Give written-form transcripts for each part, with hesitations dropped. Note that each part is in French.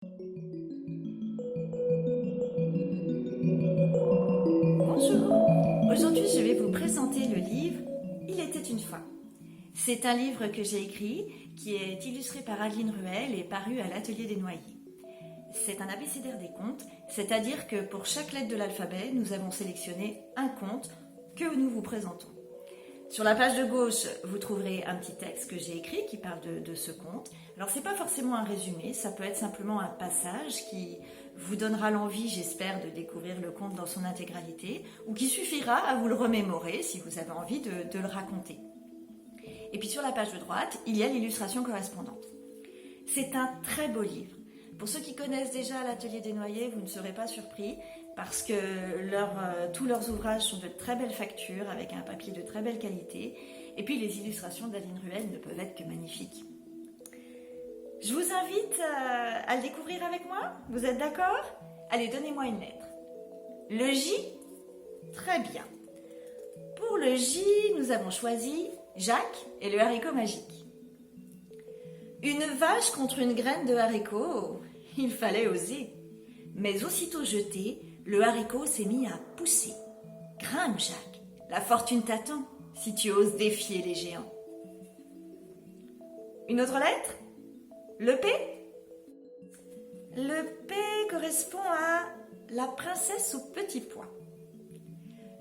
Bonjour, aujourd'hui je vais vous présenter le livre « Il était une fois ». C'est un livre que j'ai écrit, qui est illustré par Adeline Ruel et paru à l'Atelier des Noyers. C'est un abécédaire des contes, c'est-à-dire que pour chaque lettre de l'alphabet, nous avons sélectionné un conte que nous vous présentons. Sur la page de gauche, vous trouverez un petit texte que j'ai écrit qui parle de ce conte. Alors c'est pas forcément un résumé, ça peut être simplement un passage qui vous donnera l'envie, j'espère, de découvrir le conte dans son intégralité, ou qui suffira à vous le remémorer si vous avez envie de le raconter. Et puis sur la page de droite, il y a l'illustration correspondante. C'est un très beau livre. Pour ceux qui connaissent déjà l'Atelier des Noyers, vous ne serez pas surpris parce que tous leurs ouvrages sont de très belles factures avec un papier de très belle qualité. Et puis les illustrations d'Adeline Ruel ne peuvent être que magnifiques. Je vous invite à le découvrir avec moi. Vous êtes d'accord? Allez, donnez-moi une lettre. Le J? Très bien. Pour le J, nous avons choisi Jacques et le haricot magique. Une vache contre une graine de haricot, il fallait oser. Mais aussitôt jeté, le haricot s'est mis à pousser. Grimpe, Jacques, la fortune t'attend si tu oses défier les géants. Une autre lettre? Le P? Le P correspond à la princesse au petit pois.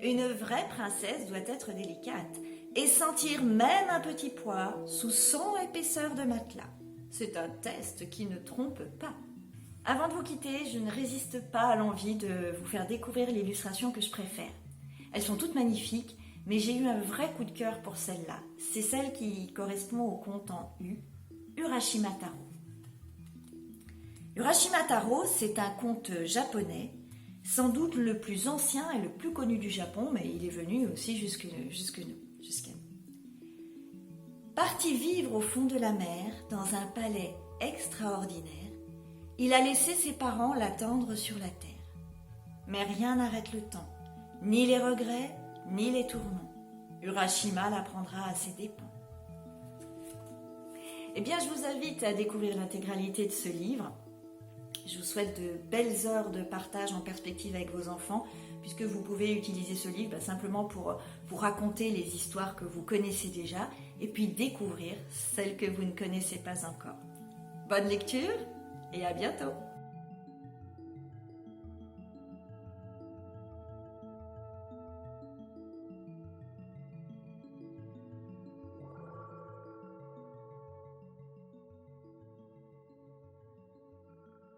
Une vraie princesse doit être délicate et sentir même un petit pois sous 100 épaisseurs de matelas. C'est un test qui ne trompe pas. Avant de vous quitter, je ne résiste pas à l'envie de vous faire découvrir l'illustration que je préfère. Elles sont toutes magnifiques, mais j'ai eu un vrai coup de cœur pour celle-là. C'est celle qui correspond au conte en U, Urashima Taro. Urashima Taro, c'est un conte japonais, sans doute le plus ancien et le plus connu du Japon, mais il est venu aussi jusqu'à nous. Parti vivre au fond de la mer, dans un palais extraordinaire, il a laissé ses parents l'attendre sur la terre. Mais rien n'arrête le temps, ni les regrets, ni les tourments. Urashima l'apprendra à ses dépens. Eh bien, je vous invite à découvrir l'intégralité de ce livre. Je vous souhaite de belles heures de partage en perspective avec vos enfants, puisque vous pouvez utiliser ce livre simplement pour raconter les histoires que vous connaissez déjà, et puis découvrir celles que vous ne connaissez pas encore. Bonne lecture! Et à bientôt!